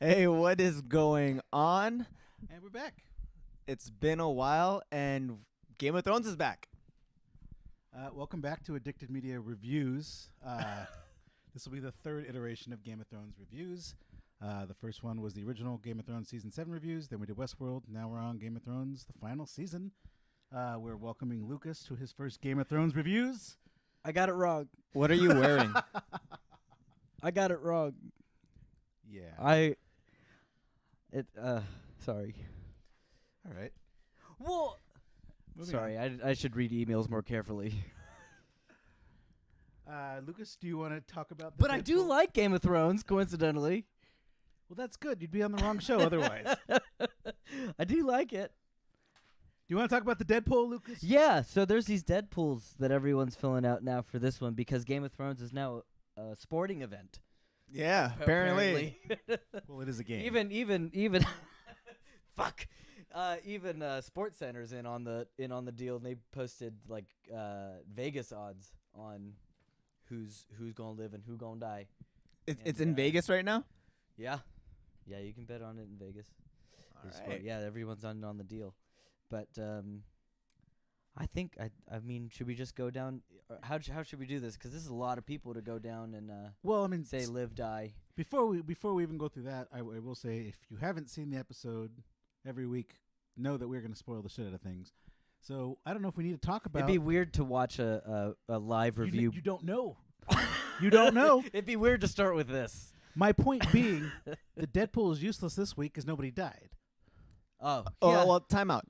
Hey, what is going on? And we're back. It's been a while, and Game of Thrones is back. Welcome back to Addicted Media Reviews. This will be the third iteration of Game of Thrones reviews. The first one was the original Game of Thrones Season 7 reviews. Then we did Westworld. Now we're on Game of Thrones, the final season. We're welcoming Lucas to his first Game of Thrones reviews. I got it wrong. What are you wearing? I got it wrong. Yeah. Sorry. All right. Well, Moving sorry. I should read emails more carefully. Lucas, do you want to talk about the But I do Deadpool? like Game of Thrones, coincidentally. Well, that's good. You'd be on the wrong show otherwise. Do I do like it. you want to talk about the Deadpool, Lucas? Yeah, so there's these Deadpools that everyone's filling out now for this one because Game of Thrones is now a sporting event. Yeah, apparently. Well, it is a game. Even fuck. Even Sports Center's in on the deal, and they posted like Vegas odds on who's gonna live and who gonna die. It's in Vegas right now? Yeah, you can bet on it in Vegas. All It's right. yeah, everyone's on the deal, but I think I mean, should we just go down? How should we do this? Because this is a lot of people to go down and Well, I mean, say live die. Before we even go through that, I will say if you haven't seen the episode every week, know that we're going to spoil the shit out of things. So I don't know if we need to talk about. It'd be weird to watch a live review. You don't know. You don't know. It'd be weird to start with this. My point being, the Deadpool is useless this week because nobody died. Oh, Oh, yeah. well, time out.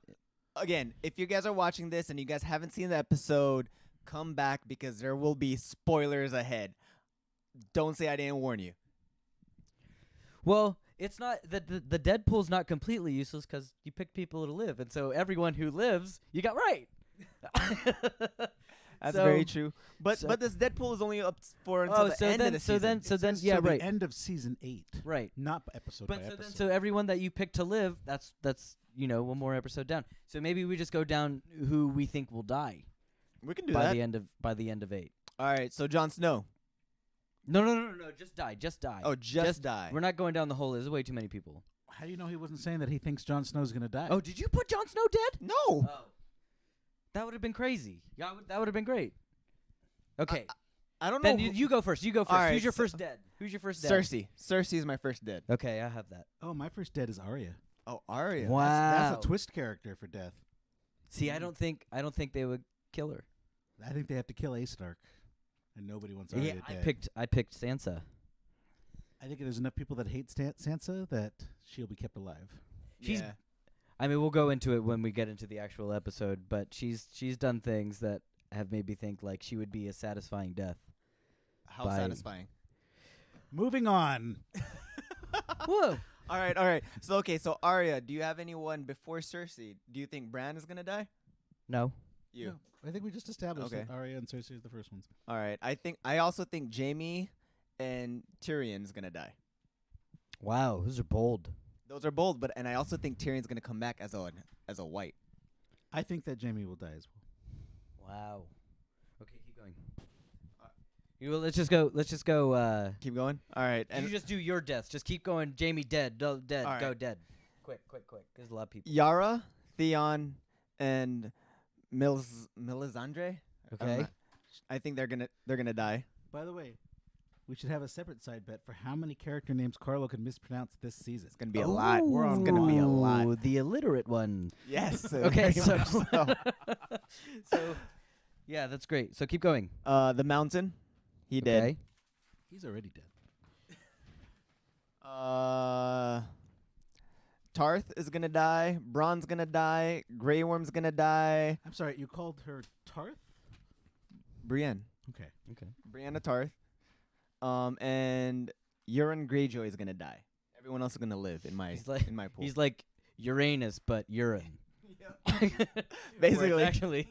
Again, if you guys are watching this and you guys haven't seen the episode, come back because there will be spoilers ahead. Don't say I didn't warn you. Well, it's not the Deadpool's not completely useless because you picked people to live, and so everyone who lives, you got right. That's So- very true. But so- this Deadpool is only up for until the end of the season. So then, It's yeah, till right, the end of season 8, right. not episode But by so episode. then, so everyone that you picked to live, that's one more episode down. So maybe we just go down who we think will die We can do by that. the end of 8. All right, so Jon Snow. No, just die. Oh, just die. We're not going down the whole. There's way too many people. How do you know he wasn't saying that he thinks Jon Snow's going to die? Oh, did you put Jon Snow dead? No. Oh, that would have been crazy. Yeah, that would have been great. Okay, I don't know. then you go first. You go first. All right, Who's your so- first dead? Who's your first dead? Cersei. Cersei is my first dead. Okay, I have that. Oh, my first dead is Arya. Oh, Arya. Wow. That's a twist character for death. See, I don't think they would kill her. I think they have to kill Ace Stark, and nobody wants Arya Yeah, dead. I picked Sansa. I think there's enough people that hate Sansa that she'll be kept alive. She's- Yeah. I mean, we'll go into it when we get into the actual episode, but she's done things that have made me think like she would be a satisfying death. How By- satisfying. Moving on. Whoa. All right. So Arya, do you have anyone before Cersei? Do you think Bran is gonna die? No. You. No, I think we just established Okay. that Arya and Cersei are the first ones. All right. I also think Jaime and Tyrion's gonna die. Wow, those are bold. Those are bold, and I also think Tyrion's gonna come back as a white. I think that Jaime will die as well. Wow. Okay, keep going. Let's just go. Keep going. All right. And you just do your deaths. Just keep going. Jamie dead. Dead. All right. Go dead. Quick. There's a lot of people. Yara, Theon, and Melisandre. Okay. I think they're gonna die. By the way, we should have a separate side bet for how many character names Carlo can mispronounce this season. It's gonna be a lot. It's gonna be a lot. Ooh, the illiterate one. Yes. Okay, very so, much so. so yeah, that's great. So keep going. The Mountain, he did. Okay. He's already dead. Tarth is gonna die. Bronn's gonna die. Grey Worm's gonna die. I'm sorry, you called her Tarth? Brienne. Okay. Brianna Tarth. And Euron Greyjoy is gonna die. Everyone else is gonna live in my in my pool. He's like Uranus, but urine. Basically. Where it's actually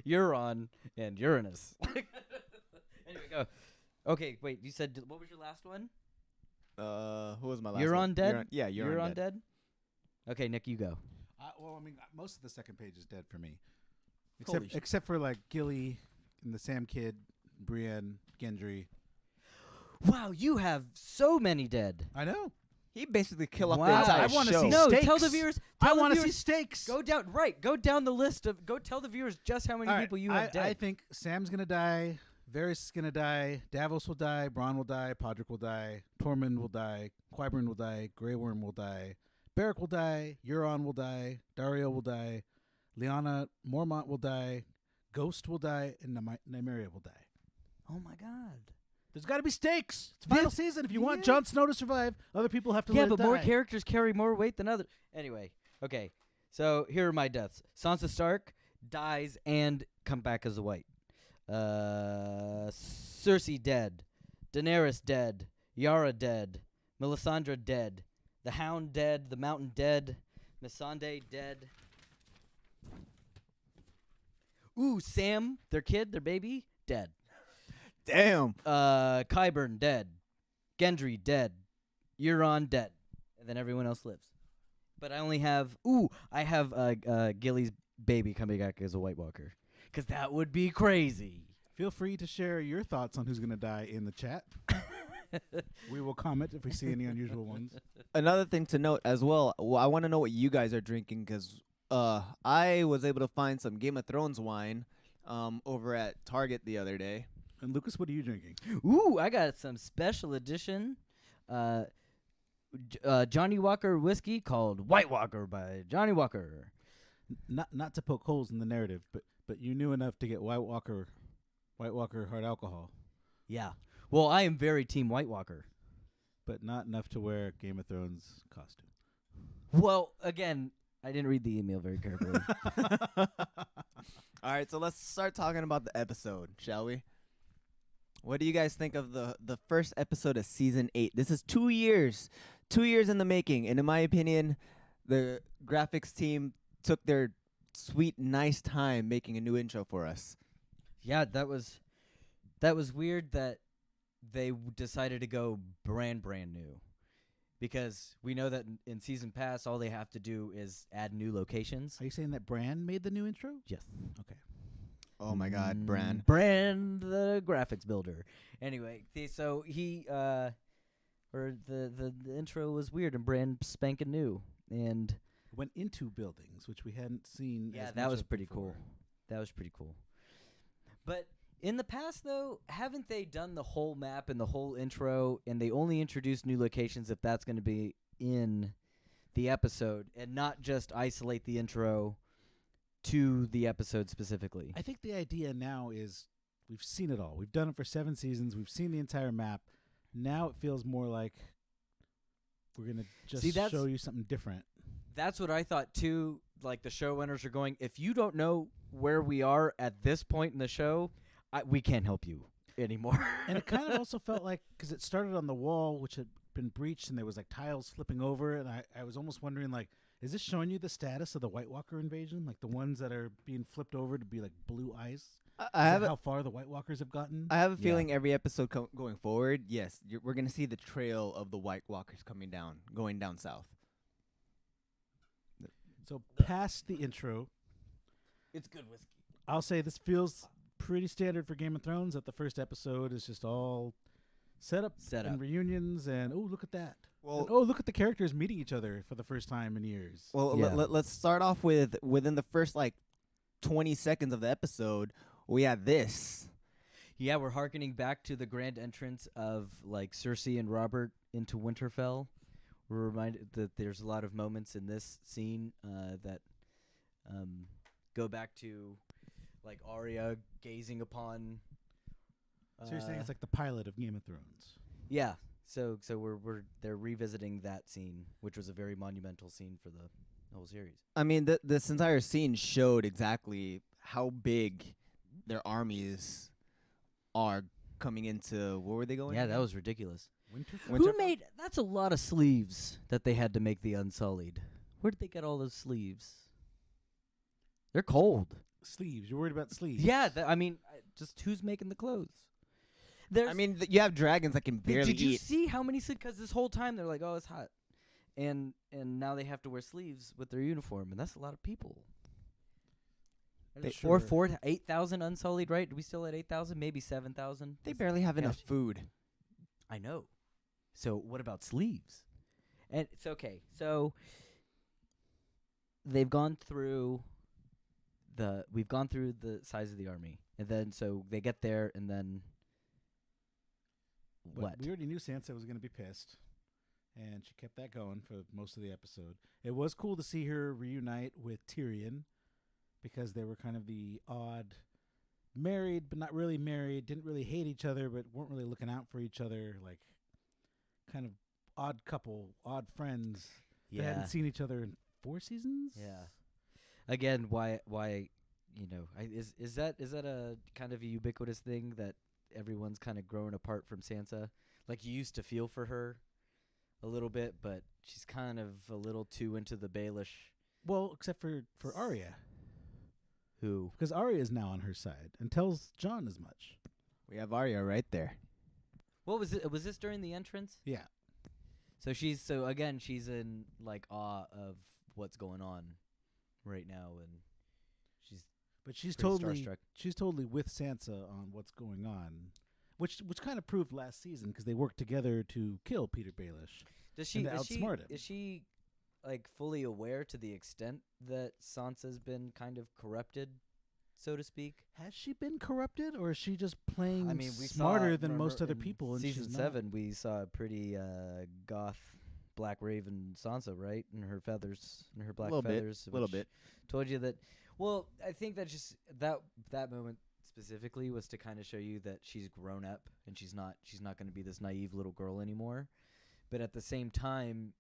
Euron and Uranus. Anyway, go. Okay, wait. You said what was your last one? Who was my last Euron one? dead? Euron, yeah, Euron dead. Okay, Nick, you go. Well, I mean, most of the second page is dead for me. Holy shit. Except for, like, Gilly and the Sam Kid, Brienne, Gendry. Wow, you have so many dead. I know. He basically kill off Wow. the entire I wanna show. see No, steaks. tell the viewers. I Tell the want to see viewers. steaks. Go down the list of. Go tell the viewers just how many All right, people you have dead. I think Sam's gonna die. Varys is gonna die. Davos will die. Bronn will die. Podrick will die. Tormund will die. Qyburn will die. Grey Worm will die. Beric will die. Euron will die. Dario will die. Lyanna Mormont will die. Ghost will die, and Nymeria will die. Oh my god. There's got to be stakes. It's final season. If you want Jon Snow to survive, other people have to Yeah, let but it more die. characters carry more weight than others. Anyway, okay. So here are my deaths. Sansa Stark dies and come back as a white. Cersei dead. Daenerys dead. Yara dead. Melisandre dead. The Hound dead. The Mountain dead. Missandei dead. Ooh, Sam, their kid, their baby, dead. Damn. Qyburn dead. Gendry dead. Euron dead. And then everyone else lives. But I only have Gilly's baby coming back as a White Walker. Because that would be crazy. Feel free to share your thoughts on who's going to die in the chat. We will comment if we see any unusual ones. Another thing to note as well, I want to know what you guys are drinking because I was able to find some Game of Thrones wine over at Target the other day. And Lucas, what are you drinking? Ooh, I got some special edition Johnny Walker whiskey called White Walker by Johnny Walker. Not to poke holes in the narrative, but you knew enough to get White Walker hard alcohol, Yeah. Well, I am very team White Walker. but not enough to wear Game of Thrones costume. Well, again, I didn't read the email very carefully. All right, so let's start talking about the episode, shall we? What do you guys think of the first episode of season 8? This is 2 years in the making, and in my opinion, the graphics team took their sweet, nice time making a new intro for us. Yeah, that was weird that they decided to go brand new, because we know that in season pass all they have to do is add new locations. Are you saying that Bran made the new intro? Yes. Okay. Oh my God, Bran! Brand the graphics builder. Anyway, so he the intro was weird and brand spanking new, and Went into buildings, which we hadn't seen. yeah, as that much was of pretty before. cool. That was pretty cool. But in the past, though, haven't they done the whole map and the whole intro, and they only introduce new locations if that's going to be in the episode, and not just isolate the intro to the episode specifically? I think the idea now is we've seen it all. We've done it for 7 seasons. We've seen the entire map. Now it feels more like we're going to just See, that's- show you something different. That's what I thought, too. Like, the showrunners are going, if you don't know where we are at this point in the show, we can't help you anymore. And it kind of also felt like, because it started on the wall, which had been breached, and there was like tiles flipping over, and I was almost wondering, like, is this showing you the status of the White Walker invasion? Like the ones that are being flipped over to be like blue ice? I Is have that a, how far the White Walkers have gotten? I have a feeling every episode going forward, yes, we're gonna see the trail of the White Walkers going down south. So past the intro, It's good whiskey. I'll say this feels pretty standard for Game of Thrones, that the first episode is just all set up and reunions, and oh, look at that. Well, And, oh, look at the characters meeting each other for the first time in years. Well, Yeah. let's start off with within the first 20 seconds of the episode, we had this. Yeah, we're hearkening back to the grand entrance of Cersei and Robert into Winterfell. We're reminded that there's a lot of moments in this scene that go back to Arya gazing upon. So you're saying it's like the pilot of Game of Thrones. Yeah. So they're revisiting that scene, which was a very monumental scene for the whole series. I mean, this entire scene showed exactly how big their armies are coming into. Where were they going? Yeah, that was ridiculous. Winterfell? Who made? That's a lot of sleeves that they had to make the Unsullied. Where did they get all those sleeves? They're cold. Sleeves. You're worried about sleeves. Yeah, just who's making the clothes? I mean, you have dragons that can barely Did you eat. see how many? Because this whole time they're like, "Oh, it's hot," and now they have to wear sleeves with their uniform, and that's a lot of people. Sure. 8,000 Unsullied, right? We still at 8,000, maybe 7,000. They barely have enough food. I know. So what about sleeves? And it's okay. So they've gone through we've gone through the size of the army, and then so they get there, and then But what? we already knew Sansa was going to be pissed, and she kept that going for most of the episode. It was cool to see her reunite with Tyrion, because they were kind of the odd married but not really married, didn't really hate each other but weren't really looking out for each other, like kind of odd couple, odd friends that hadn't seen each other in 4 seasons. Yeah. Again, why is that a kind of a ubiquitous thing that everyone's kind of growing apart from Sansa? Like, you used to feel for her a little bit, but she's kind of a little too into the Baelish. Well, except for Arya, Who? because Arya is now on her side and tells Jon as much. We have Arya right there. What was it? Was this during the entrance? Yeah. So she's in like awe of what's going on right now, and But she's pretty totally starstruck. she's totally with Sansa on what's going on, which kind of proved last season because they worked together to kill Peter Baelish. Does she and to outsmart him. Is she like fully aware to the extent that Sansa's been kind of corrupted, so to speak? Has she been corrupted, or is she just playing I mean, we smarter saw, than most remember, other in people? And season she's 7, we saw a pretty goth Black Raven Sansa, right? And her feathers, and her black feathers. A little which bit. Told you that. Well, I think that just that moment specifically was to kind of show you that she's grown up and she's not going to be this naive little girl anymore. But at the same time,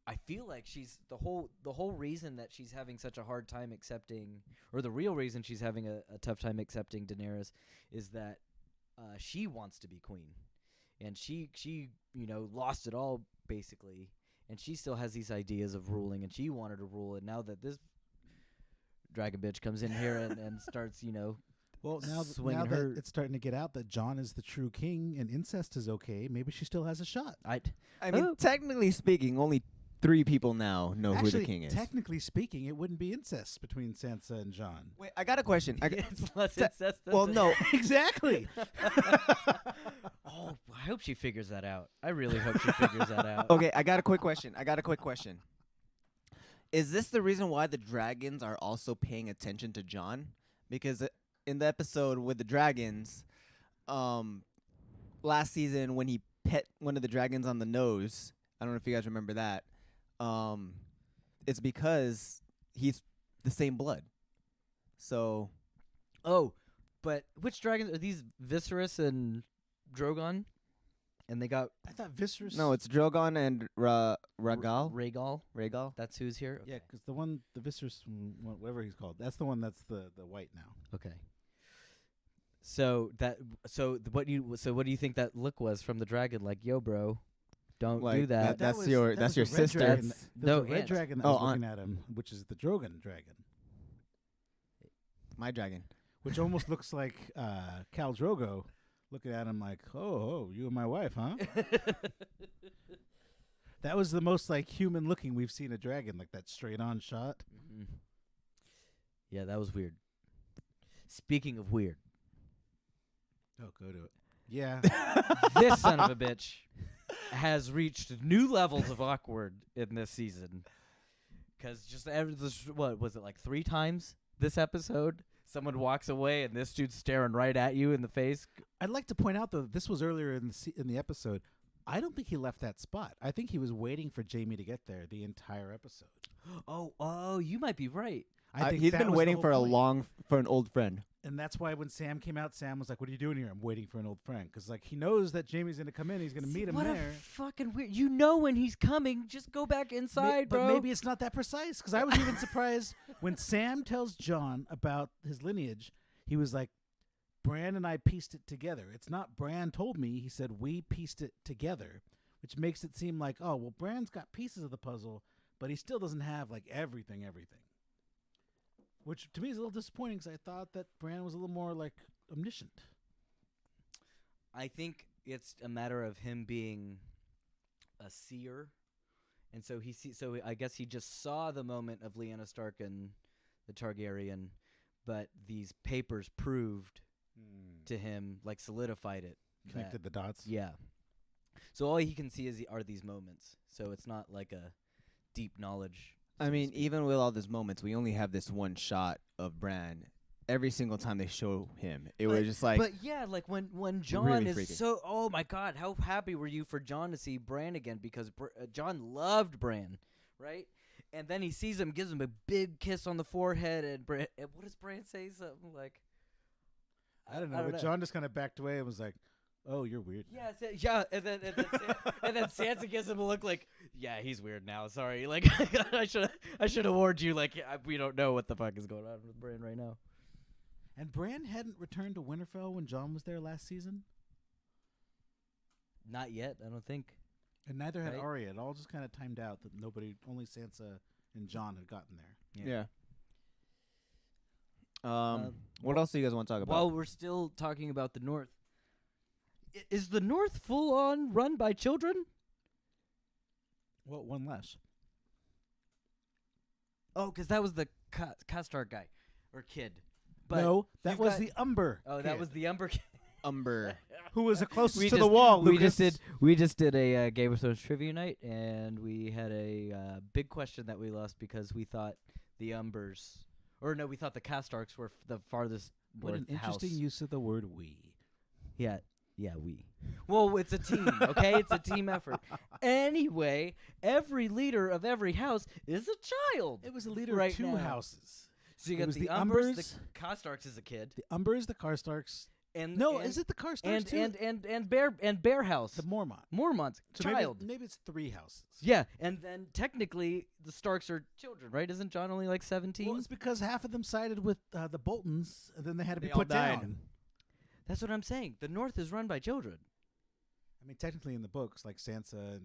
I feel like she's the whole reason that she's having such a hard time accepting, or the real reason she's having a tough time accepting Daenerys, is that she wants to be queen, and she lost it all basically, and she still has these ideas of ruling, and she wanted to rule, and now that this dragon bitch comes in here and starts well, now swinging that her. it's starting to get out that Jon is the true king and incest is okay, maybe she still has a shot. I mean, technically speaking, only 3 people now know who the king is. Technically speaking, it wouldn't be incest between Sansa and Jon. Wait, I got a question. It's less incest than Well, no. Exactly. Oh, I hope she figures that out. I really hope she figures that out. Okay, I got a quick question. Is this the reason why the dragons are also paying attention to Jon? Because in the episode with the dragons, last season when he pet one of the dragons on the nose, I don't know if you guys remember that. It's because he's the same blood. So, Oh, but which dragons are these? Viserys and Drogon, and they got I thought Viserys. no, it's Drogon and Rhaegal. Rhaegal. That's who's here. Yeah, because the Viserys, whatever he's called, that's the one that's the white now. Okay. So what do you think that look was from the dragon? Like, yo, bro, don't Like, do that. that's was- your that was your the red sister. dragon. That's- There's no, a red Ant. dragon that Oh, was looking at him, which is the Drogon dragon, My dragon. which almost looks like Khal Drogo looking at him like, oh, you and my wife, huh? That was the most like human looking we've seen a dragon, like that straight on shot. Mhm. Yeah, that was weird. Speaking of weird, Oh, go to it. Yeah. this son of a bitch has reached new levels of awkward in this season. Because what was it, like 3 times this episode? Someone walks away and this dude's staring right at you in the face. I'd like to point out though, this was earlier in the episode. I don't think he left that spot. I think he was waiting for Jamie to get there the entire episode. Oh, you might be right. I think He's that been was the waiting whole for point. for an old friend. And that's why when Sam came out, Sam was like, "What are you doing here?" I'm waiting for an old friend, because like he knows that Jamie's gonna come in. He's gonna meet him what there. a fucking weird. You know when he's coming. Just go back inside, But bro. maybe it's not that precise, because I was even surprised when Sam tells Jon about his lineage. He was like, "Bran and I pieced it together." It's not Bran told me. He said we pieced it together, which makes it seem like, oh, well, Bran's got pieces of the puzzle, but he still doesn't have like everything. Which to me is a little disappointing, because I thought that Bran was a little more like omniscient. I think it's a matter of him being a seer, and so So I guess he just saw the moment of Lyanna Stark and the Targaryen, but these papers proved to him, like solidified it. Connected the dots. Yeah. So all he can see are these moments. So it's not like a deep knowledge. I mean, even with all these moments, we only have this one shot of Bran. Every single time they show him, it was just like. But yeah, like when John really is freaky. so. Oh my God, how happy were you for John to see Bran again? Because John loved Bran, right? And then he sees him, gives him a big kiss on the forehead, and what does Bran say? Something like, I don't know, but John just kind of backed away and was like, "Oh, you're weird." Yeah, and then Sansa gives him a look like, yeah, he's weird now. Sorry, like I should have warned you. Like we don't know what the fuck is going on with Bran right now. And Bran hadn't returned to Winterfell when Jon was there last season? Not yet, I don't think. And neither had Right. Arya. It all just kind of timed out that only Sansa and Jon had gotten there. Yeah. What else do you guys want to talk about? While we're still talking about the North, is the North full on run by children? Well, one less. Oh, because that was the Castar guy or kid. But no, that you've was got- the Umber. Oh, that kid, was the Umber kid. Umber. who was the closest We to the just- wall. We Lucas. just did a Game of Thrones trivia night, and we had a big question that we lost because we thought the Umbers, or no, we thought the Castarks were the farthest What north an interesting house. use of the word "we." Yeah, we. Well, it's a team, okay? It's a team effort. Anyway, every leader of every house is a child. It was the leader Right of two now. houses. So you It got was the the Umbers, the Umbers. Castarks is a kid, The Umbers, the Karstarks. and No, and, is it the Karstarks too? and Bear House, the Mormont. Mormont's So child. Maybe it's 3 houses. Yeah, and then technically the Starks are children, right? Isn't John only like 17? Well, it's because half of them sided with the Boltons, and then they had to They be all put died. down. That's what I'm saying. The North is run by children. I mean, technically in the books, like Sansa and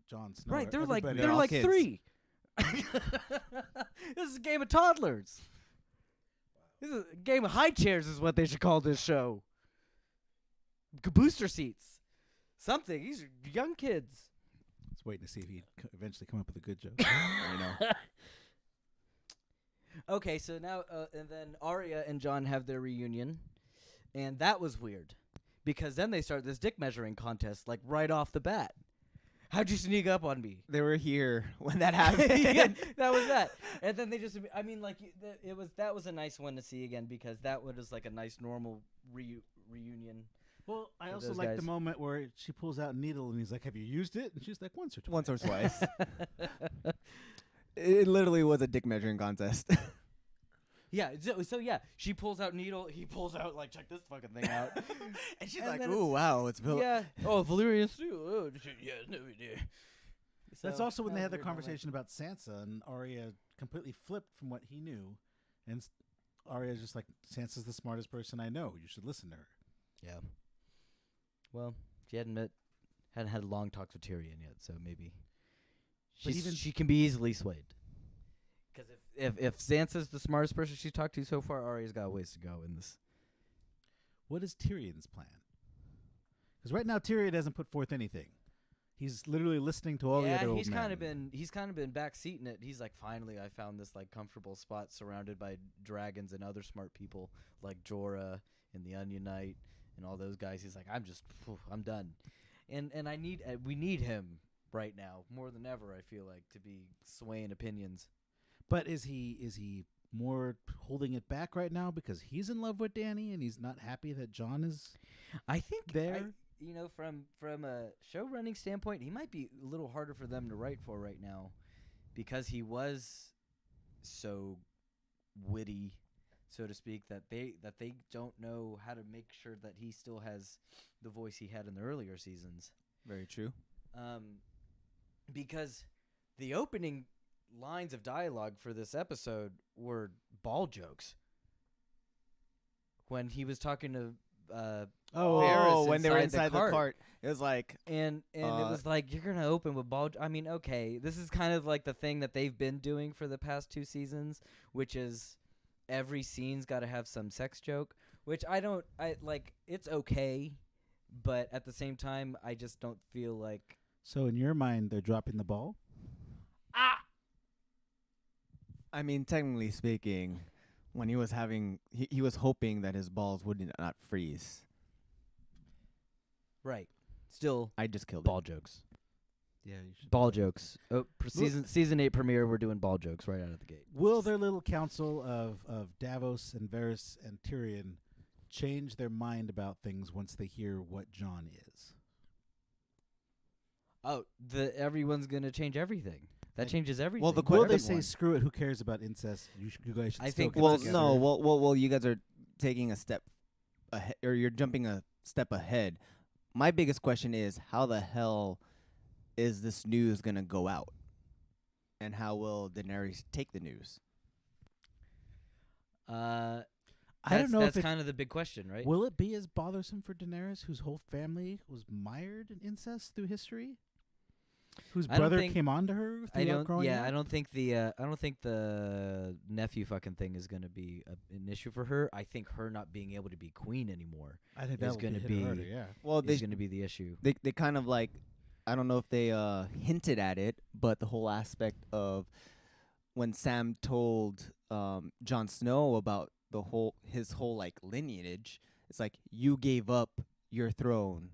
Jon Snow. Right, they're like everybody they're they're all like kids. 3. This is a game of toddlers. This is a game of high chairs is what they should call this show. Booster seats. Something. These are young kids. I was waiting to see if he'd eventually come up with a good joke. I know. Okay, so now and then Arya and Jon have their reunion, and that was weird because then they start this dick measuring contest like right off the bat. How'd you sneak up on me? They were here when that happened. Yeah, that was that. And then they just, I mean, like that was a nice one to see again because that was like a nice normal reunion. Well, I For also those like the guys. moment where she pulls out a needle and he's like, "Have you used it?" And she's like, "Once or twice." Once or twice. It literally was a dick measuring contest. Yeah, so yeah, she pulls out needle, he pulls out like check this fucking thing out. And she's And like, then "Ooh, wow, it's Yeah. Oh, Valyrian stew. Oh, yeah, no idea. That's So, also when they that had was the a weird moment. conversation about Sansa, and Arya completely flipped from what he knew, and Arya's just like, "Sansa's the smartest person I know. You should listen to her." Yeah. Well, she hadn't had long talks with Tyrion yet, so maybe But even- she can be easily swayed. Because if Sansa's the smartest person she's talked to so far, Arya's got a ways to go in this. What is Tyrion's plan? Because right now Tyrion hasn't put forth anything. He's literally listening to all the other old he's kind of men. been backseating it. He's like, finally, I found this like comfortable spot surrounded by dragons and other smart people like Jorah and the Onion Knight and all those guys. He's like, I'm done, and we need him right now more than ever. I feel like to be swaying opinions. But is he more holding it back right now because he's in love with Dany and he's not happy that Jon is I think there? from a show running standpoint, he might be a little harder for them to write for right now because he was so witty, so to speak, that they don't know how to make sure that he still has the voice he had in the earlier seasons. Very true. Because the opening lines of dialogue for this episode were ball jokes. When he was talking to Varys when they were inside inside the the cart. cart, it was like, and it was like, you're gonna open with ball. I mean, okay, this is kind of like the thing that they've been doing for the past 2 seasons, which is every scene's got to have some sex joke. Which I like. It's okay, but at the same time, I just don't feel like. So in your mind, they're dropping the ball? I mean, technically speaking, when he was having, he was hoping that his balls would not freeze. Right. Still, I just killed ball jokes. Yeah, you should. Ball jokes. Oh, season 8 premiere. We're doing ball jokes right out of the gate. Will their little council of Davos and Varys and Tyrion change their mind about things once they hear what Jon is? Oh, everyone's gonna change everything. That changes everything. Well, the Will they everyone. say, "Screw it, who cares about incest? You guys should." I still think- get Well, together." no. Well, you guys are taking a step ahead, or you're jumping a step ahead. My biggest question is, how the hell is this news gonna go out, and how will Daenerys take the news? I don't know That's if kind of the big question, right? will it be as bothersome for Daenerys, whose whole family was mired in incest through history, whose I don't brother think- came onto her I throughout don't. growing Yeah, up? I don't think the nephew fucking thing is gonna be an issue for her. I think her not being able to be queen anymore I think is that gonna would be- harder, yeah. Well, is gonna be the issue. they kind of like, I don't know if they hinted at it, but the whole aspect of when Sam told Jon Snow about his whole like lineage, it's like, you gave up your throne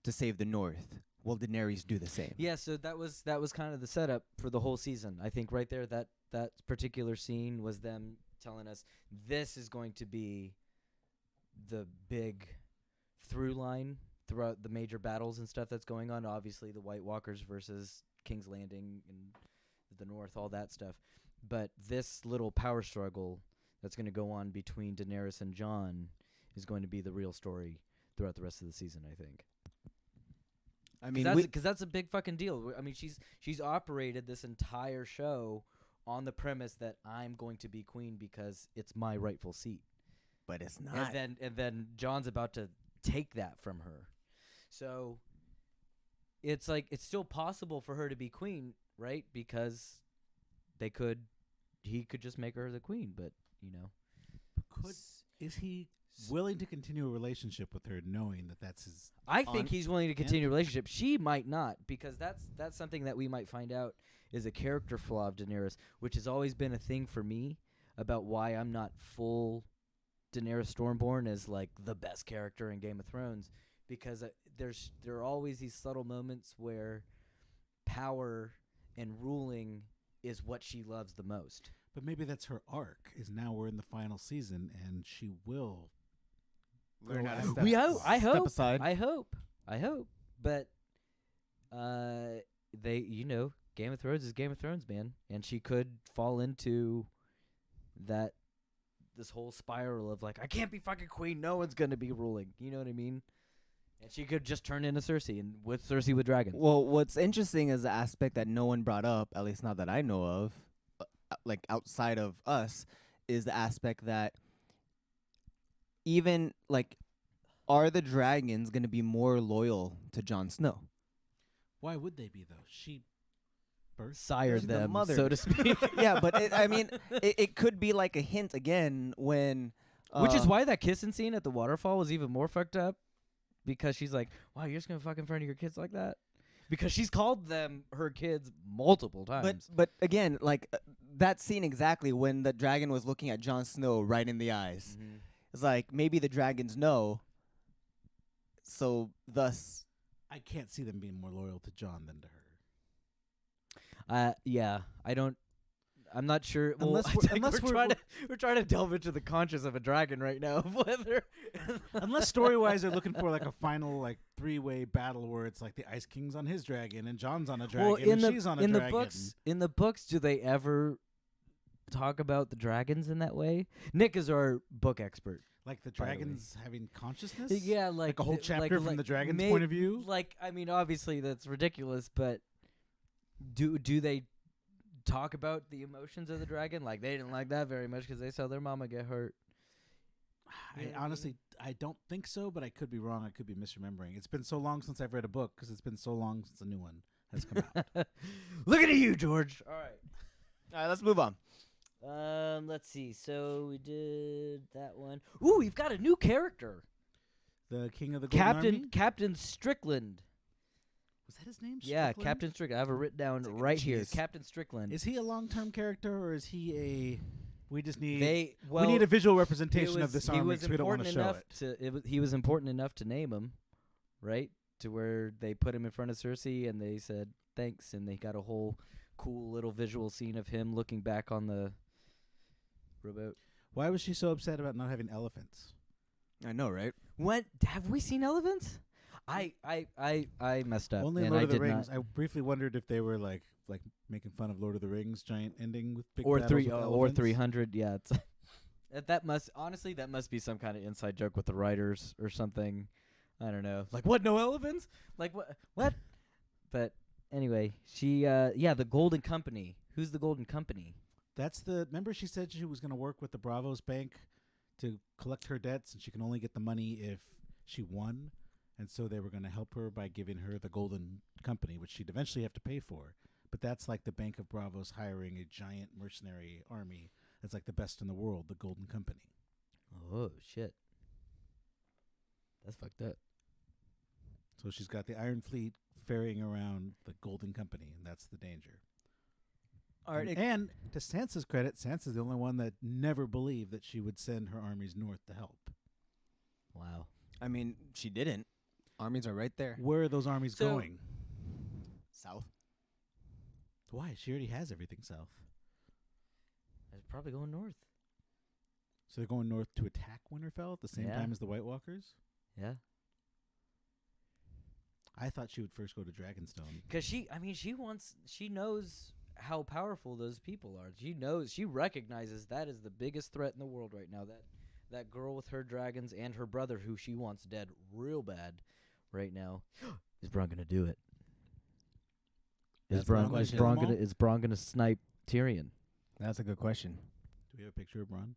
to save the North. Will Daenerys do the same? Yeah, so that was kind of the setup for the whole season. I think right there that particular scene was them telling us this is going to be the big through line throughout the major battles and stuff that's going on. Obviously, the White Walkers versus King's Landing and the North, all that stuff. But this little power struggle that's going to go on between Daenerys and Jon is going to be the real story throughout the rest of the season, I think. I mean, Because that's a big fucking deal. I mean, she's operated this entire show on the premise that I'm going to be queen because it's my rightful seat. but it's not. And then John's about to take that from her. So it's like it's still possible for her to be queen, right? Because he could just make her the queen, but Is he willing to continue a relationship with her, knowing that that's his? I think he's willing to continue a relationship. She might not, because that's something that we might find out is a character flaw of Daenerys, which has always been a thing for me about why I'm not full Daenerys Stormborn as like the best character in Game of Thrones, because there are always these subtle moments where power and ruling is what she loves the most. But maybe that's her arc. Is now we're in the final season, and she will Learn how to go step- out. I Step hope. aside. I hope. But Game of Thrones is Game of Thrones, man, and she could fall into this whole spiral of like, I can't be fucking queen. No one's gonna be ruling. You know what I mean? And she could just turn into Cersei, and with Cersei with dragons. Well, what's interesting is the aspect that no one brought up, at least not that I know of, like outside of us, is the aspect that even like, are the dragons going to be more loyal to Jon Snow? Why would they be though? She birthed Sired She's the them, mother. so to speak. Yeah, but it could be like a hint again when. Which is why that kissing scene at the waterfall was even more fucked up. Because she's like, wow, you're just going to fuck in front of your kids like that? Because she's called them her kids multiple times. But again, like that scene exactly when the dragon was looking at Jon Snow right in the eyes. Mhm. It's like maybe the dragons know. So thus, I can't see them being more loyal to Jon than to her. Yeah, I'm not sure. Unless I we're- think unless we're trying to delve into the conscience of a dragon right now. Whether Unless story-wise they're looking for like a final like three-way battle where it's like the Ice King's on his dragon and Jon's on a dragon and she's on a dragon. In the books, do they ever talk about the dragons in that way? Nick is our book expert. Like the By the way. dragons having consciousness? Yeah, Like a whole chapter from the dragon's may- point of view? Like, I mean, obviously that's ridiculous, but do they talk about the emotions of the dragon? Like, they didn't like that very much because they saw their mama get hurt. You know what I Honestly, I don't think so, but I could be wrong. I could be misremembering. It's been so long since I've read a book because it's been so long since a new one has come out. Looking at you, George. All right. all right, let's move on. Let's see. So we did that one. Ooh, we've got a new character. The King of the Golden Army? Captain Strickland. Was that his name? Yeah, Strickland? Captain Strickland. I have it written down It's like a right here. cheese. Captain Strickland. Is he a long-term character or is he a? We just need. we we need a visual representation of this army because we don't want to show it. He was important enough to name him, right? to where they put him in front of Cersei and they said thanks, and they got a whole cool little visual scene of him looking back on the rowboat. Why was she so upset about not having elephants? I know, right? When have we seen elephants? I messed up. Only and Lord I of the did Rings. not. I briefly wondered if they were like making fun of Lord of the Rings giant ending with big Or battles three with or elephants. 300. Yeah, it's that must honestly that must be some kind of inside joke with the writers or something. I don't know. Like what? No elephants? Like what? What? But anyway, she the Golden Company. Who's the Golden Company? That's the. Remember, she said she was going to work with the Bravos Bank to collect her debts, and she can only get the money if she won. And so they were going to help her by giving her the Golden Company, which she'd eventually have to pay for. But that's like the Bank of Bravos hiring a giant mercenary army that's like the best in the world, the Golden Company. Oh shit. That's fucked up. So she's got the Iron Fleet ferrying around the Golden Company, and that's the danger. All right. And to Sansa's credit, Sansa's the only one that never believed that she would send her armies north to help. Wow. I mean, she didn't. Armies are right there. Where are those armies So- going? South. Why? She already has everything south. It's probably going north. So they're going north to attack Winterfell at the same Yeah. time as the White Walkers? Yeah. I thought she would first go to Dragonstone. Because she knows how powerful those people are. She recognizes that is the biggest threat in the world right now. That girl with her dragons and her brother, who she wants dead real bad right now. Is Bronn gonna do it? Is That's Bronn Bronn, gonna is kill Bronn them gonna all? is Bronn gonna snipe Tyrion? That's a good question. Do we have a picture of Bronn?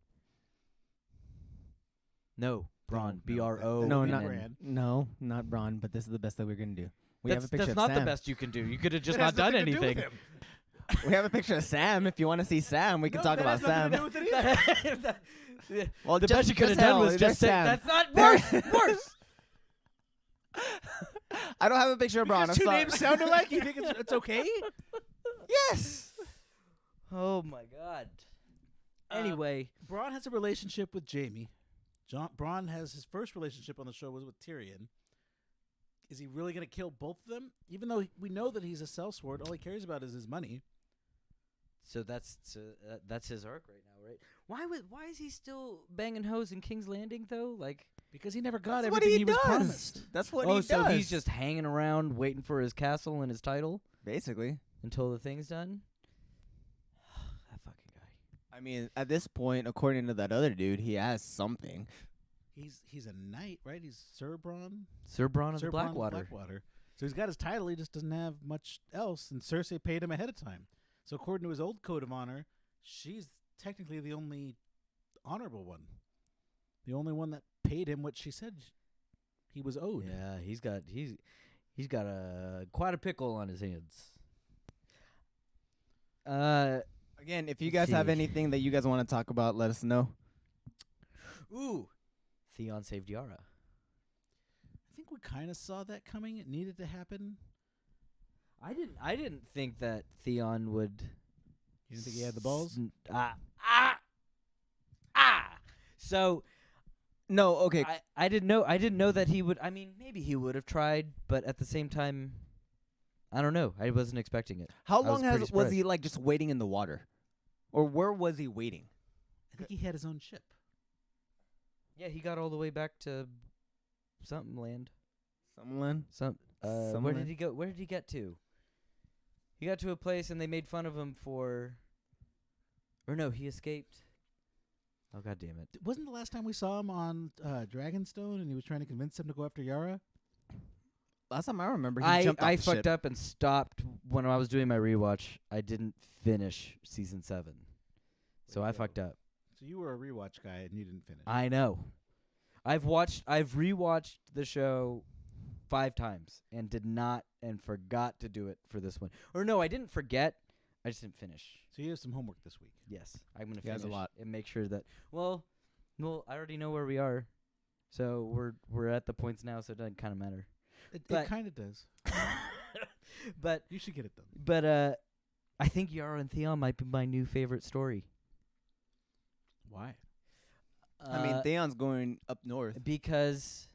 No, Bronn. No, B-R-O. that No, would be not Bran. No, not Bronn. But this is the best that we're gonna do. We have a picture That's of not Sam. the best you can do. You could have just It has not done nothing to do with anything. him. We have a picture of Sam. If you want to see Sam, we can talk about Sam. Nothing to do with it either. Well, The best you could have done was just say, Sam. that's not There- worse. I don't have a picture of Bronn. Because I'm two sorry. names sound alike. You think it's okay? Yes. Oh my god. Anyway, Bronn has a relationship with Jaime. Bronn has his first relationship on the show was with Tyrion. Is he really going to kill both of them? Even though we know that he's a sellsword, all he cares about is his money. so that's his arc right now, right? Why is he still banging hoes in King's Landing though? Like, Because he never got That's what everything he was does. promised. That's what oh, he so does. he's just hanging around waiting for his castle and his title basically. until the thing's done. That fucking guy. I mean, at this point, according to that other dude, he has something. He's a knight, right? He's Sir Bronn? Sir Bronn of Sir the Bronn of Blackwater. Blackwater. So he's got his title. He just doesn't have much else. And Cersei paid him ahead of time. So according to his old code of honor, she's technically the only honorable one. The only one that paid him what she said he was owed. Yeah, he's got quite a pickle on his hands. Again, if you guys have see. anything that you guys want to talk about, let us know. Ooh, Theon saved Yara. I think we kind of saw that coming. It needed to happen. I didn't think that Theon would. You didn't think he had the balls? So No, okay. I didn't know that he would. I mean, maybe he would have tried, but at the same time, I don't know. I wasn't expecting it. How I was long pretty was surprised. he like just waiting in the water, or where was he waiting? I think he had his own ship. Yeah, he got all the way back to something land. Someone. Where Somewhere? did he go? Where did he get to? He got to a place and they made fun of him for. Or no, he escaped. Oh, god damn it! Wasn't the last time we saw him on Dragonstone and he was trying to convince him to go after Yara? Last time I remember, he I jumped off the fucked ship. up and stopped when I was doing my rewatch. I didn't finish season 7, so I fucked up. So you were a rewatch guy and you didn't finish. I know. I've rewatched the show 5 times and forgot to do it for this one. Or no, I didn't forget. I just didn't finish. So you have some homework this week. Yes, I'm gonna He has finish a lot. and make sure that. Well, I already know where we are, so we're at the points now, so it doesn't kind of matter. It But- kind of does. But You should get it done. I think Yara and Theon might be my new favorite story. Why? I mean, Theon's going up north. because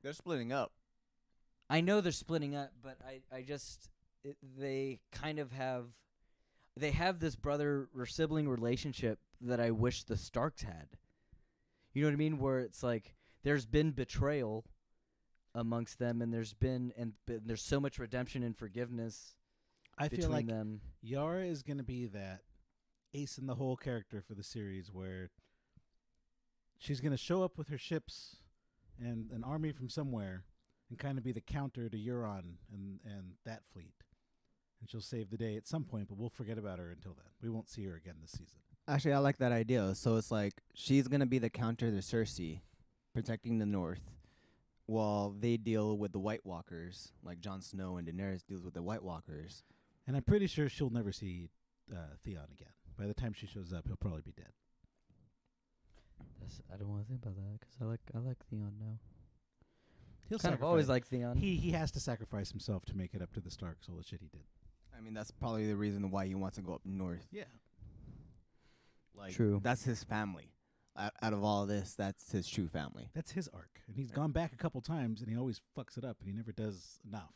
They're splitting up. I know they're splitting up, but I just they kind of have this brother or sibling relationship that I wish the Starks had. You know what I mean? Where it's like there's been betrayal amongst them, and there's so much redemption and forgiveness I between feel like them. Yara is going to be that ace in the hole character for the series where she's going to show up with her ships and an army from somewhere and kind of be the counter to Euron and that fleet. And she'll save the day at some point, but we'll forget about her until then. We won't see her again this season. Actually, I like that idea. So it's like she's gonna be the counter to Cersei, protecting the North, while they deal with the White Walkers, like Jon Snow and Daenerys deals with the White Walkers. And I'm pretty sure she'll never see Theon again. By the time she shows up, he'll probably be dead. I don't want to think about that because I like Theon now. He'll Kind of always liked Theon. He has to sacrifice himself to make it up to the Starks, all the shit he did. I mean, that's probably the reason why he wants to go up north. Yeah. Like, True. That's his family. Out of all this, that's his true family. That's his arc. And he's gone back a couple times, and he always fucks it up, and he never does enough.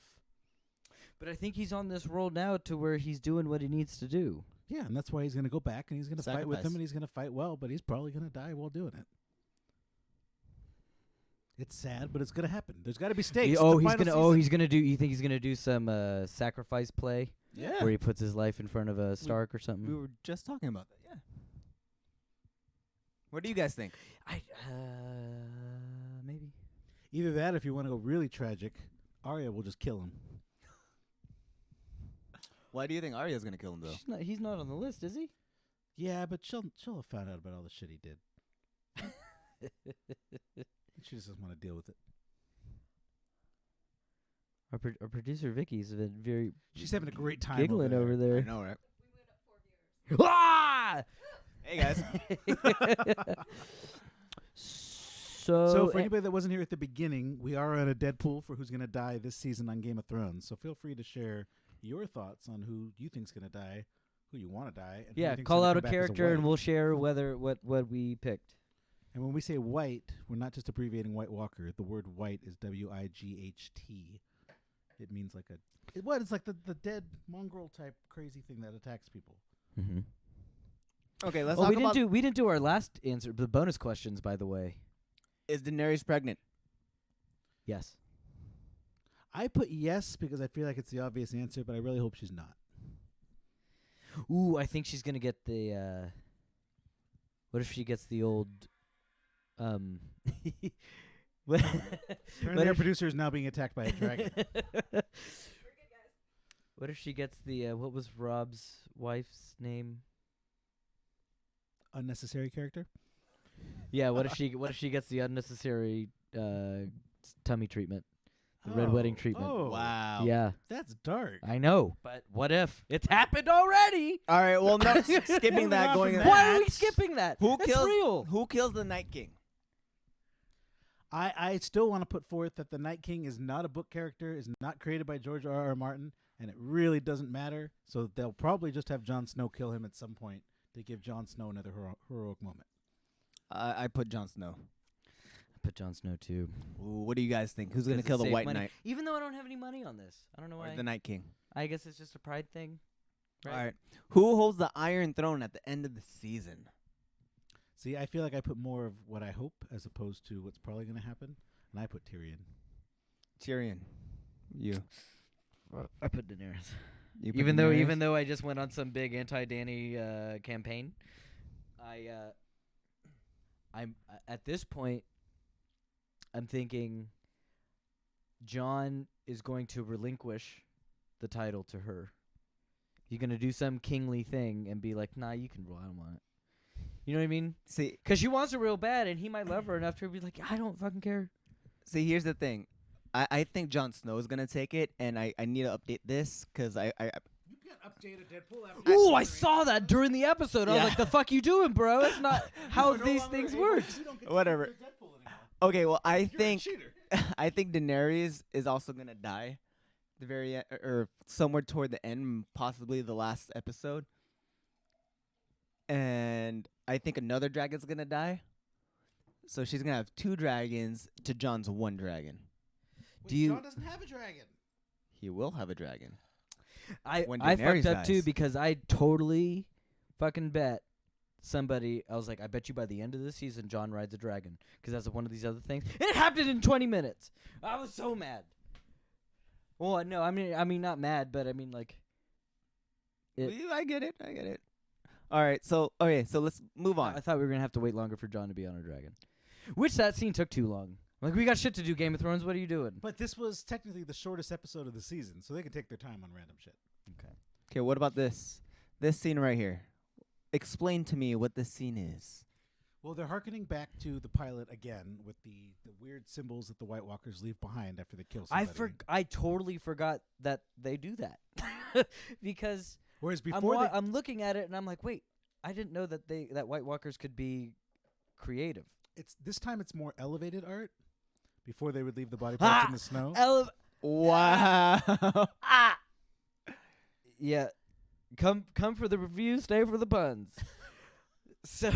But I think he's on this roll now to where he's doing what he needs to do. Yeah, and that's why he's going to go back, and he's going to fight with Sacrifice. him, and he's going to fight well, but he's probably going to die while doing it. It's sad, but it's going to happen. There's got to be stakes. It's the final season. He's gonna do. You think he's gonna do some sacrifice play Yeah. where he puts his life in front of a Stark or something? We were just talking about that. Yeah. What do you guys think? Maybe. Either that, if you want to go really tragic, Arya will just kill him. Why do you think Arya's gonna kill him though? He's not on the list, is he? Yeah, but she'll have found out about all the shit he did. She just doesn't want to deal with it. Our producer Vicky's been very She's having a great time giggling over I there. know, right? Ah! Hey guys. So for anybody that wasn't here at the beginning, we are on a Deadpool for who's going to die this season on Game of Thrones. So feel free to share your thoughts on who you think's going to die, who you want to die. And who you Yeah, think's call gonna out come a back as character and White. we'll share what we picked. And when we say white, we're not just abbreviating White Walker. The word white is WIGHT. It means like it's like the dead mongrel type crazy thing that attacks people. Mm-hmm. Okay, let's Oh, talk about. we didn't do our last answer, the bonus questions, by the way. Is Daenerys pregnant? Yes. I put yes because I feel like it's the obvious answer, but I really hope she's not. Ooh, I think she's gonna get the. What if she gets the old? What Apparently, our producer is now being attacked by a dragon. What if she gets the? What was Rob's wife's name? Unnecessary character. Yeah. What if she gets the unnecessary tummy treatment, the red wedding treatment? Oh, Wow. Yeah, that's dark. I know. But what if it's happened already? All right. Well, no. Skipping that. on Going. from Why are we Matt. skipping that? Who That's kills? real. Who kills the Night King? I still want to put forth that the Night King is not a book character, is not created by George R.R. Martin, and it really doesn't matter. So they'll probably just have Jon Snow kill him at some point to give Jon Snow another heroic moment. I put Jon Snow. I put Jon Snow too. Ooh, what do you guys think? Who's gonna Because kill it's the safe White money. Knight Even though I don't have any money on this, I don't know or why. the Night King? I guess it's just a pride thing. Right? All right. Who holds the Iron Throne at the end of the season? See, I feel like I put more of what I hope as opposed to what's probably going to happen, and I put Tyrion. Tyrion. You. I put Daenerys. You put Even Daenerys? though I just went on some big anti-Dany campaign, I'm at this point, I'm thinking Jon is going to relinquish the title to her. He's gonna do some kingly thing and be like, "Nah, you can rule. I don't want it." You know what I mean? See, Because she wants it real bad, and he might love her enough to be like, "I don't fucking care." here's the thing. I think Jon Snow is gonna take it, and I need to update this because I You can't update a Deadpool after. Ooh, I saw that during the episode. I was Yeah. like, "The fuck you doing, bro? That's not how these things work." Whatever. Okay, well I think I think Daenerys is also gonna die, the very or somewhere toward the end, possibly the last episode, and I think another dragon's gonna die. So she's gonna have two dragons to Jon's one dragon. Do you? John doesn't have a dragon. He will have a dragon. I when I Daenerys fucked up too dies. because I totally fucking bet somebody. I was like, I bet you by the end of the season, John rides a dragon because that's one of these other things. It happened in 20 minutes. I was so mad. Well, no, I mean not mad, but I mean like. I get it. All right, so let's move on. I thought we were gonna have to wait longer for John to be on a dragon, which that scene took too long. Like, we got shit to do, Game of Thrones. What are you doing? But this was technically the shortest episode of the season, so they can take their time on random shit. Okay, what about this scene right here? Explain to me what this scene is. Well, they're hearkening back to the pilot again with the weird symbols that the White Walkers leave behind after they kill somebody. I totally forgot that they do that because Whereas before I'm looking at it and I'm like, wait, I didn't know that that White Walkers could be creative. this time it's more elevated art. Before they would leave the body parts in the snow. Wow. Yeah, come for the review, stay for the puns. So,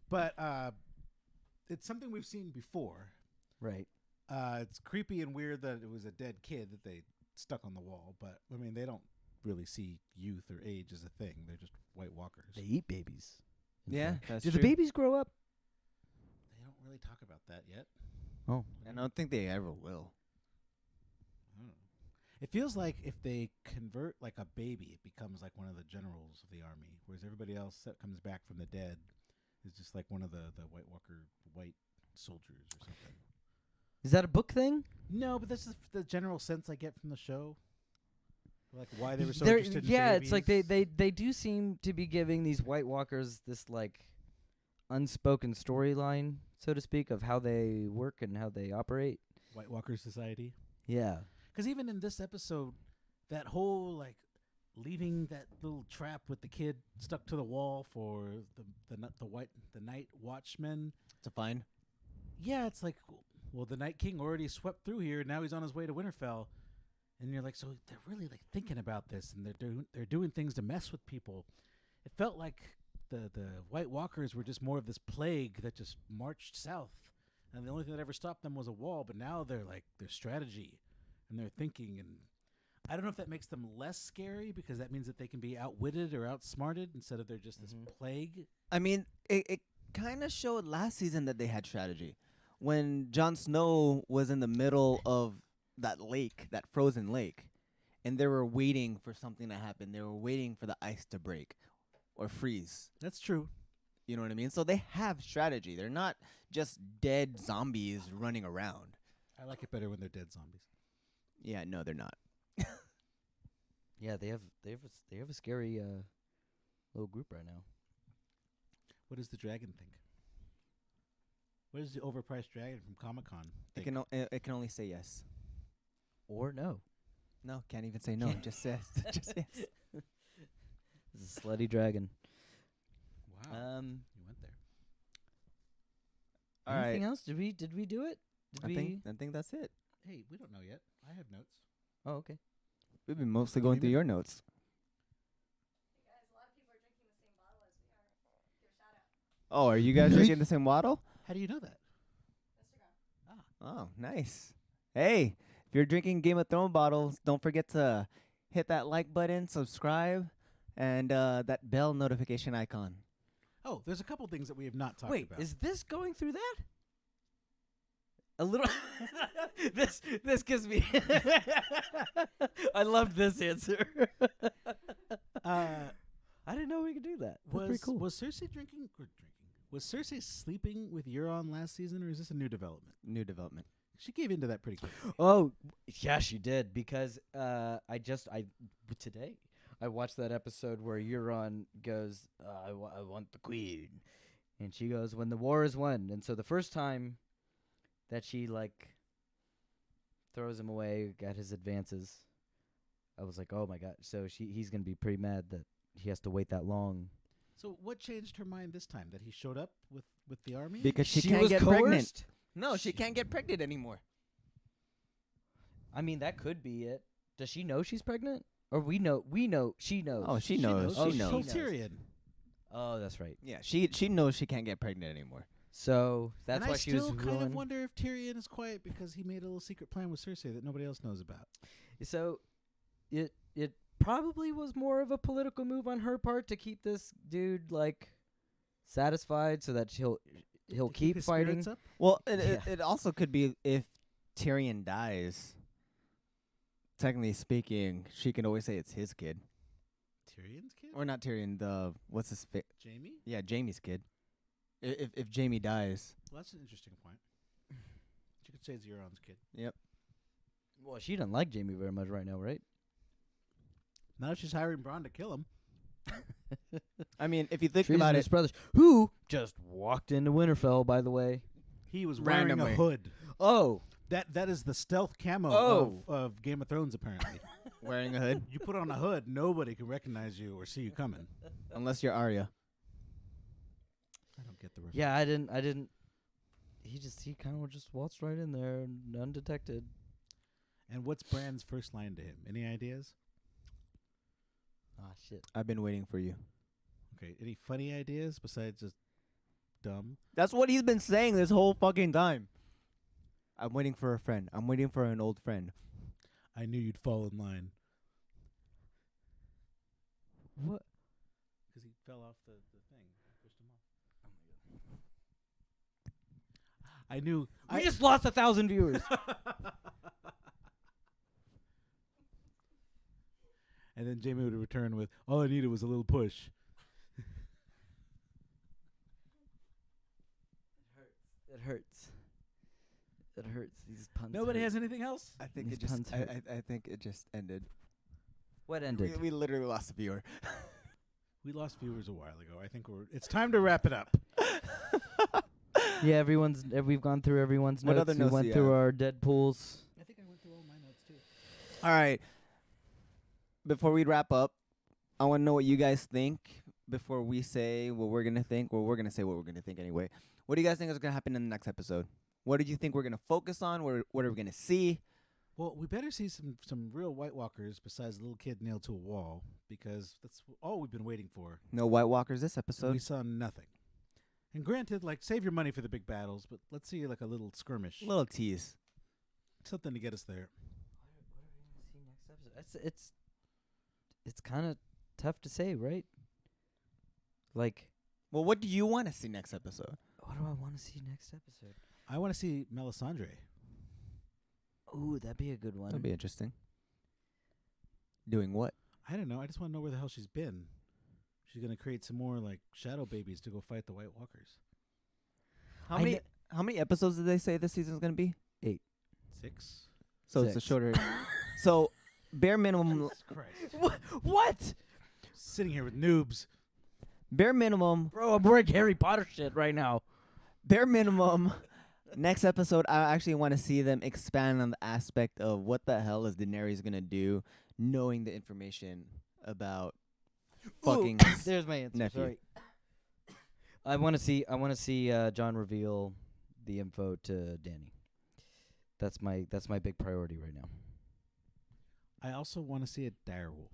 But it's something we've seen before. right. It's creepy and weird that it was a dead kid that they stuck on the wall. But, I mean, they don't really see youth or age as a thing. They're just White Walkers. They eat babies. Yeah, that's Do true. the babies grow up? They don't really talk about that yet. Oh, I don't think they ever will. I don't know. It feels like if they convert like a baby, it becomes like one of the generals of the army, whereas everybody else that comes back from the dead is just like one of the White Walker white soldiers or something. is that a book thing? No, but this is the general sense I get from the show. Like why they were so They're- interested in yeah, it's like babies. they do seem to be giving these White Walkers this like unspoken storyline, so to speak, of how they work and how they operate. White Walker Society. Yeah. Because even in this episode, that whole like leaving that little trap with the kid stuck to the wall for the night watchmen. To find. Yeah, it's like, well, the Night King already swept through here. Now he's on his way to Winterfell, and you're like, so they're really like thinking about this, and they're doing things to mess with people. It felt like the White Walkers were just more of this plague that just marched south, and the only thing that ever stopped them was a wall. But now they're like their strategy, and their thinking, and I don't know if that makes them less scary because that means that they can be outwitted or outsmarted instead of they're just this plague. I mean, it kind of showed last season that they had strategy. When Jon Snow was in the middle of that lake, that frozen lake, and they were waiting for something to happen. They were waiting for the ice to break or freeze. That's true. You know what I mean? So they have strategy. They're not just dead zombies running around. I like it better when they're dead zombies. Yeah, no, they're not. Yeah, they have a scary little group right now. What does the dragon think? What does the overpriced dragon from Comic-Con It think? can only say yes. Or no. No, can't even say no. Just yes. Just yes. It's a slutty dragon. Wow, you went there. All Anything right. else? Did we do it? I think that's it. Hey, we don't know yet. I have notes. Oh, okay. We've been mostly What do going you through mean? your notes. Oh, are you guys drinking the same bottle? How do you know that? Oh, nice. Hey, if you're drinking Game of Thrones bottles, don't forget to hit that like button, subscribe, and that bell notification icon. Oh, there's a couple things that we have not talked Wait, about. is this going through that? A little. this gives me. I love this answer. I didn't know we could do that. That's pretty cool. Was Cersei drinking? Was Cersei sleeping with Euron last season, or is this a new development? New development. She gave into that pretty quick. Oh, yeah, she did because today I watched that episode where Euron goes, I want the queen, and she goes, when the war is won. And so the first time that she like throws him away, got his advances, I was like, oh my god. So he's gonna be pretty mad that he has to wait that long. So what changed her mind this time? That he showed up with the army? Because she can't was get coerced? pregnant. No, she can't get pregnant anymore. I mean, that could be it. Does she know she's pregnant? Or we know she knows. Oh, she knows. Oh, She she knows. knows. Tyrion. Oh, that's right. Yeah, she knows she can't get pregnant anymore. So that's and why I she was still kind willing. of wonder if Tyrion is quiet because he made a little secret plan with Cersei that nobody else knows about. So it probably was more of a political move on her part to keep this dude like satisfied, so that he'll To keep his fighting. spirits up? Well, Yeah. it also could be if Tyrion dies. Technically speaking, she can always say it's his kid, Tyrion's kid? or not Tyrion. The what's his Jamie? Yeah, Jamie's kid. If Jamie dies, Well, that's an interesting point. You could say it's Euron's kid. yep. Well, she doesn't like Jamie very much right now, right? Now she's hiring Bronn to kill him. I mean, if you think about Treasonous it, brothers, who just walked into Winterfell, by the way. He was wearing Randomly. a hood. Oh, That is the stealth camo Oh. of Game of Thrones, apparently. wearing a hood, You put on a hood, nobody can recognize you or see you coming. unless you're Arya. I don't get the reference. yeah, I didn't. He kind of just waltzed right in there, undetected. And what's Bran's first line to him? Any ideas? Ah, shit. I've been waiting for you. Okay, any funny ideas besides just dumb? That's what he's been saying this whole fucking time. I'm waiting for a friend. I'm waiting for an old friend. I knew you'd fall in line. What? Because he fell off the thing. Pushed him off. I knew. We just lost 1,000 viewers. And then Jamie would return with, all I needed was a little push. It hurts. It hurts. These puns. Nobody hurt. has anything else? I think These it just. puns hurt. I think it just ended. What ended? We literally lost a viewer. We lost viewers a while ago. I think it's time to wrap it up. Yeah, we've gone through everyone's What notes. other We notes do went you through have? our Deadpools. I think I went through all my notes too. All right. Before we wrap up, I want to know what you guys think before we say what we're going to think. Well, we're going to say what we're going to think anyway. What do you guys think is going to happen in the next episode? What did you think we're going to focus on? What are we going to see? Well, we better see some real White Walkers besides the little kid nailed to a wall, because that's all we've been waiting for. No White Walkers this And episode. we saw nothing. And granted, like, save your money for the big battles, but let's see like a little skirmish, Little tease. something to get us there. What are we gonna see next episode? It's kind of tough to say, right? Like, Well, what do you want to see next episode? what do I want to see next episode? I want to see Melisandre. Ooh, that'd be a good one. That'd be interesting. Doing what? I don't know. I just want to know where the hell she's been. She's gonna create some more like shadow babies to go fight the White Walkers. How I many kn- how many episodes did they say this season's going to be? 6. So it's a 6. shorter. So bare minimum Jesus Christ! What? Sitting here with noobs. bare minimum Bro, I'm wearing Harry Potter shit right now. bare minimum next episode I actually want to see them expand on the aspect of what the hell is Daenerys going to do knowing the information about fucking There's my answer. nephew. Sorry. I want to see John reveal the info to Danny. That's my big priority right now. I also want to see a direwolf.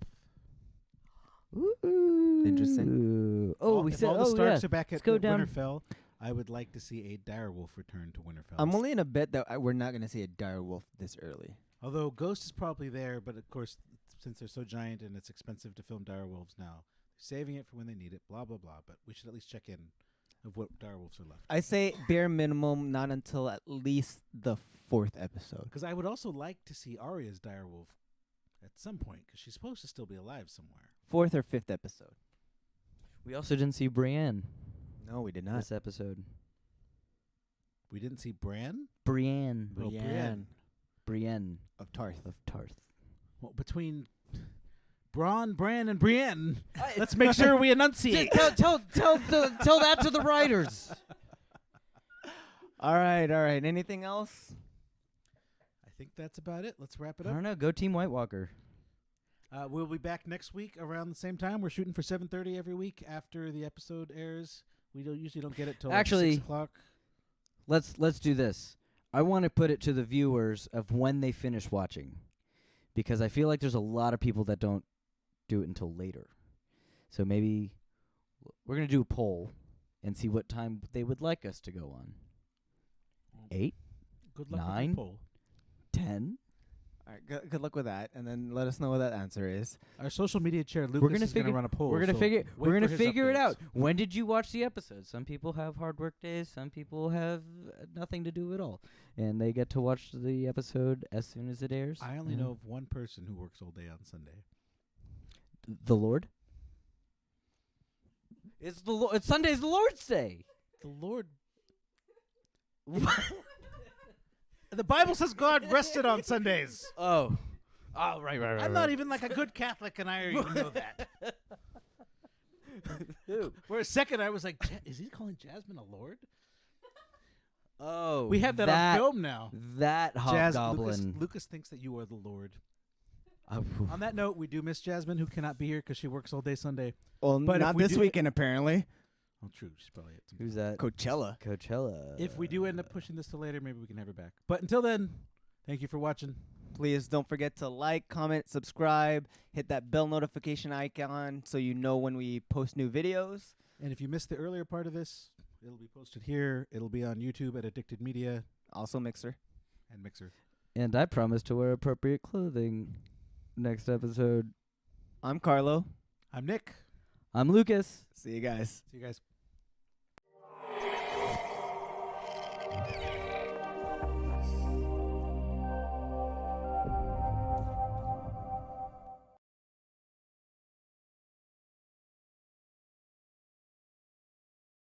Ooh. Interesting. Oh, we if said all the Starks yeah. are back Let's at go down. Winterfell. I would like to see a direwolf return to Winterfell. I'm only in a bet that we're not going to see a dire wolf this early. Although Ghost is probably there, but of course, since they're so giant and it's expensive to film direwolves now, they're saving it for when they need it. Blah blah blah. But we should at least check in of what direwolves are left. I say bare minimum not until at least the 4th episode. Because I would also like to see Arya's direwolf at some point, because she's supposed to still be alive somewhere. 4th or 5th episode. We also didn't see Brienne No, we did not. this episode. We didn't see Bran. Brienne. Oh, Brienne. Brienne of Tarth. of Tarth. Well, between Bran, and Brienne, let's make sure we enunciate. tell that to the writers. All right. Anything else? I think that's about it. Let's wrap it I up. don't know. Go Team White Walker. We'll be back next week around the same time. We're shooting for 7:30 every week after the episode airs. We usually don't get it till Actually- 6 o'clock. Let's do this. I want to put it to the viewers of when they finish watching, because I feel like there's a lot of people that don't do it until later. So maybe we're gonna do a poll and see what time they would like us to go on. 8, Good luck with 9. that poll. 10. All right, good luck with that, and then let us know what that answer is. Our social media chair, Lucas, gonna is going to figure- run a poll. We're gonna so figure. wait We're gonna for his figure it updates. out. When did you watch the episode? Some people have hard work days. Some people have nothing to do at all, and they get to watch the episode as soon as it airs. I only know of one person who works all day on Sunday. The Lord. It's the Lord. It's Sunday's the Lord's Day. The Lord. The Bible says God rested on Sundays. Oh, right. I'm not even like a good Catholic, and I even know that. For a second, I was like, is he calling Jasmine a lord? Oh, We have that on film now. That Lucas, hobgoblin. Lucas thinks that you are the Lord. Oh, On that note, we do miss Jasmine, who cannot be here because she works all day Sunday. Well, But if not we this do- weekend apparently. Oh, true. She's probably at some who's that? Coachella. Coachella. If we do end up pushing this to later, maybe we can have her back. But until then, thank you for watching. Please don't forget to like, comment, subscribe, hit that bell notification icon so you know when we post new videos. And if you missed the earlier part of this, it'll be posted here. It'll be on YouTube at Addicted Media Also, Mixer. and Mixer. And I promise to wear appropriate clothing next episode. I'm Carlo. I'm Nick. I'm Lucas. See you guys. See you guys.